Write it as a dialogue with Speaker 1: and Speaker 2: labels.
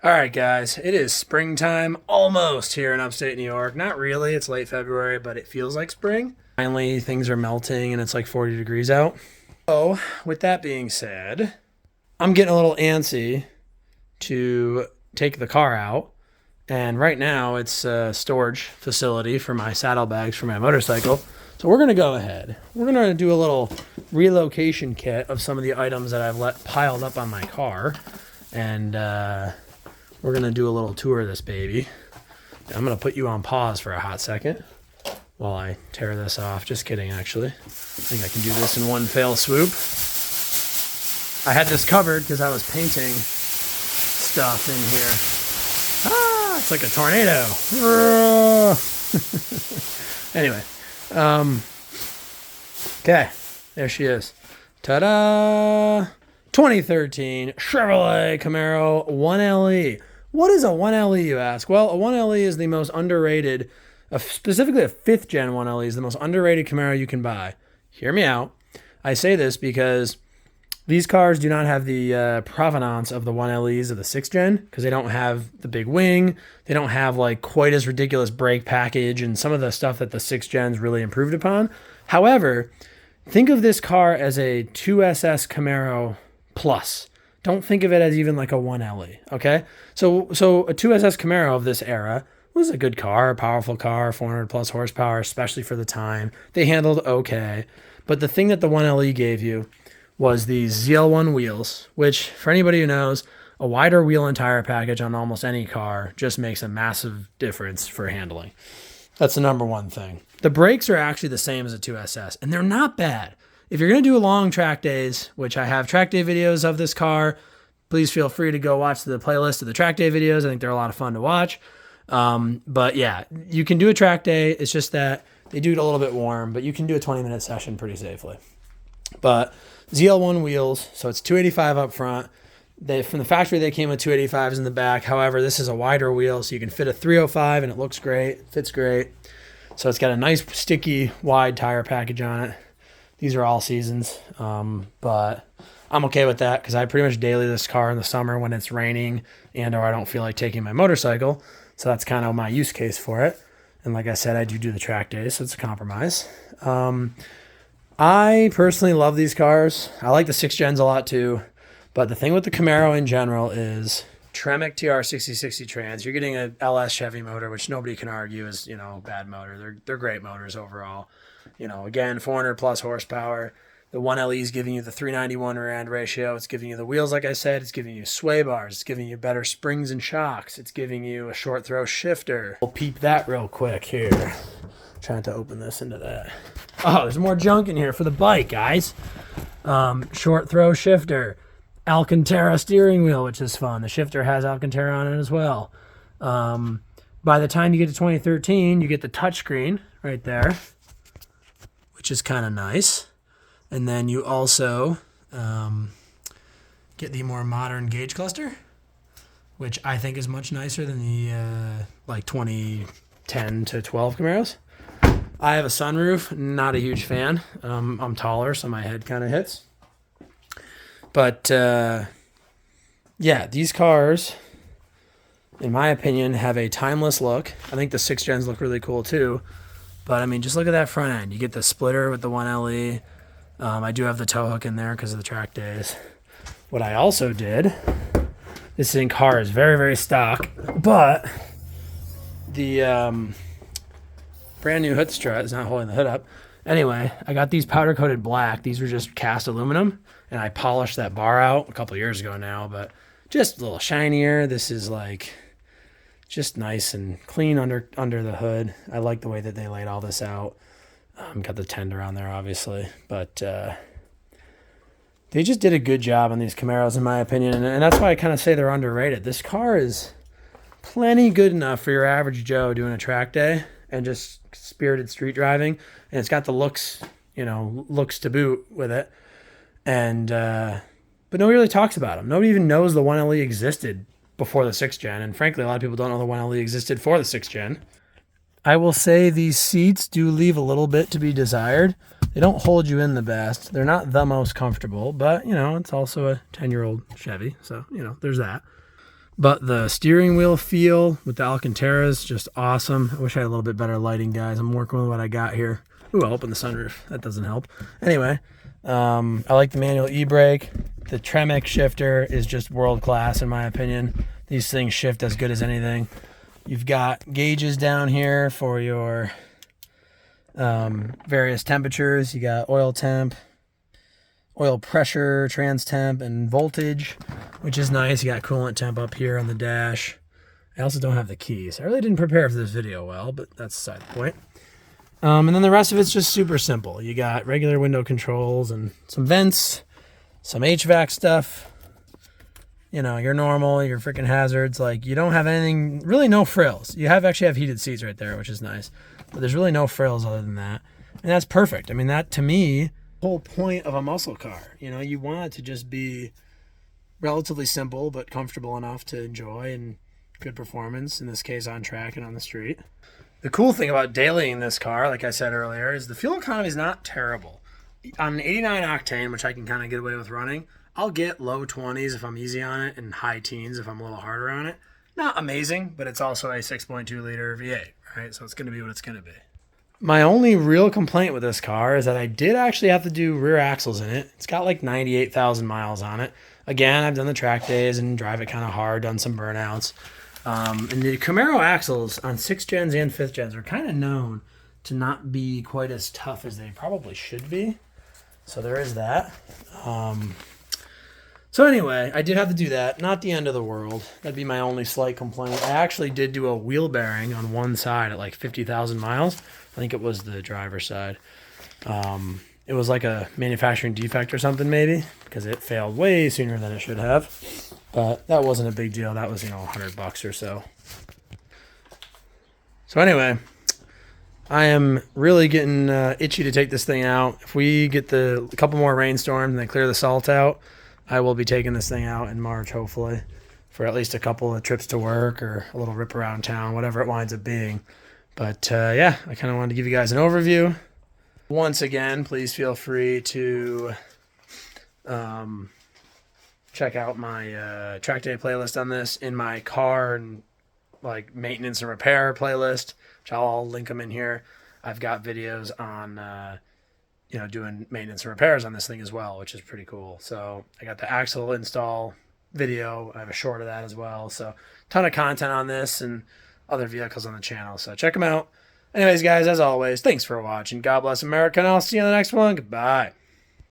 Speaker 1: All right, guys, it is springtime almost here in upstate New York. Not really, it's late February, but it feels like spring. Finally, things are melting and it's like 40 degrees out. So, with that being said, I'm getting a little antsy to take the car out. And right now, it's a storage facility for my saddlebags for my motorcycle. So, we're going to go ahead. We're going to do a little relocation kit of some of the items that I've piled up on my car. And, we're going to do a little tour of this baby. I'm going to put you on pause for a hot second while I tear this off. Just kidding, actually. I think I can do this in one fell swoop. I had this covered because I was painting stuff in here. Ah, it's like a tornado. Anyway. Okay, there she is. Ta-da! 2013 Chevrolet Camaro 1LE. What is a 1LE, you ask? Well, a 1LE is the most underrated, specifically a 5th gen 1LE is the most underrated Camaro you can buy. Hear me out. I say this because these cars do not have the provenance of the 1LEs of the 6th gen because they don't have the big wing. They don't have like quite as ridiculous brake package and some of the stuff that the 6th gens really improved upon. However, think of this car as a 2SS Camaro Plus. Don't think of it as even like a 1LE, okay? So a 2SS Camaro of this era was a good car, a powerful car, 400 plus horsepower, especially for the time. They handled okay. But the thing that the 1LE gave you was these ZL1 wheels, which for anybody who knows, a wider wheel and tire package on almost any car just makes a massive difference for handling. That's the number one thing. The brakes are actually the same as a 2SS, and they're not bad. If you're going to do long track days, which I have track day videos of this car, please feel free to go watch the playlist of the track day videos. I think they're a lot of fun to watch. But yeah, you can do a track day. It's just that they do it a little bit warm, but you can do a 20-minute session pretty safely. But ZL1 wheels, so it's 285 up front. From the factory, they came with 285s in the back. However, this is a wider wheel, so you can fit a 305, and it looks great, fits great. So it's got a nice, sticky, wide tire package on it. These are all seasons, but I'm okay with that because I pretty much daily this car in the summer when it's raining and or I don't feel like taking my motorcycle. So that's kind of my use case for it. And like I said, I do the track days, so it's a compromise. I personally love these cars. I like the 6th gens a lot too. But the thing with the Camaro in general is Tremec TR6060 trans. You're getting a LS Chevy motor, which nobody can argue is, bad motor. They're great motors overall. Again, 400 plus horsepower. The 1LE is giving you the 391 rear end ratio. It's giving you the wheels, like I said. It's giving you sway bars. It's giving you better springs and shocks. It's giving you a short throw shifter. We'll peep that real quick here. Trying to open this into that. Oh, there's more junk in here for the bike, guys. Short throw shifter. Alcantara steering wheel, which is fun. The shifter has Alcantara on it as well. By the time you get to 2013, you get the touchscreen right there, which is kind of nice. And then you also get the more modern gauge cluster, which I think is much nicer than the 2010 to 12 Camaros. I have a sunroof, not a huge fan. I'm taller, so my head kind of hits. But yeah, these cars, in my opinion, have a timeless look. I think the 6th gens look really cool too. But I mean, just look at that front end. You get the splitter with the 1LE. I do have the tow hook in there because of the track days. What I also did, this car is very, very stock, but the brand new hood strut is not holding the hood up. Anyway, I got these powder coated black. These were just cast aluminum, and I polished that bar out a couple years ago now, but just a little shinier. This is just nice and clean under the hood. I like the way that they laid all this out. Got the tender on there, obviously, but they just did a good job on these Camaros, in my opinion, and that's why I kind of say they're underrated. This car is plenty good enough for your average Joe doing a track day and just spirited street driving, and it's got the looks to boot with it, and but nobody really talks about them. Nobody even knows the 1LE existed before the 6th gen, and frankly, a lot of people don't know the 1LE existed for the 6th gen. I will say these seats do leave a little bit to be desired. They don't hold you in the best. They're not the most comfortable, but, it's also a 10-year-old Chevy, so, there's that. But the steering wheel feel with the Alcantara is just awesome. I wish I had a little bit better lighting, guys. I'm working with what I got here. Ooh, I'll open the sunroof. That doesn't help. Anyway, I like the manual e-brake. The Tremec shifter is just world class in my opinion. These things shift as good as anything. You've got gauges down here for your various temperatures. You got oil temp, oil pressure, trans temp, and voltage, which is nice. You got coolant temp up here on the dash. I also don't have the keys. I really didn't prepare for this video well, but that's beside the point. And then the rest of it's just super simple. You got regular window controls and some vents, some HVAC stuff. You know, your normal, your freaking hazards. Like, you don't have anything, really no frills. You actually have heated seats right there, which is nice. But there's really no frills other than that. And that's perfect. I mean, that to me, the whole point of a muscle car. You know, you want it to just be relatively simple, but comfortable enough to enjoy and good performance, in this case on track and on the street. The cool thing about dailying this car, like I said earlier, is the fuel economy is not terrible. On an 89 octane, which I can kind of get away with running, I'll get low 20s if I'm easy on it and high teens if I'm a little harder on it. Not amazing, but it's also a 6.2 liter V8, right? So it's going to be what it's going to be. My only real complaint with this car is that I did actually have to do rear axles in it. It's got like 98,000 miles on it. Again, I've done the track days and drive it kind of hard, done some burnouts. And the Camaro axles on 6th gens and 5th gens are kind of known to not be quite as tough as they probably should be. So there is that. So anyway, I did have to do that. Not the end of the world. That'd be my only slight complaint. I actually did do a wheel bearing on one side at like 50,000 miles. I think it was the driver's side. It was like a manufacturing defect or something maybe, because it failed way sooner than it should have. But that wasn't a big deal. That was, $100 or so. So anyway, I am really getting itchy to take this thing out. If we get a couple more rainstorms and they clear the salt out, I will be taking this thing out in March, hopefully, for at least a couple of trips to work or a little rip around town, whatever it winds up being. But yeah, I kind of wanted to give you guys an overview. Once again, please feel free to check out my track day playlist on this in my car and like maintenance and repair playlist, which I'll link them in here. I've got videos on doing maintenance and repairs on this thing as well, which is pretty cool. So I got the axle install video. I have a short of that as well. So ton of content on this and other vehicles on the channel. So check them out. Anyways, guys, as always, thanks for watching. God bless America, and I'll see you on the next one. Goodbye.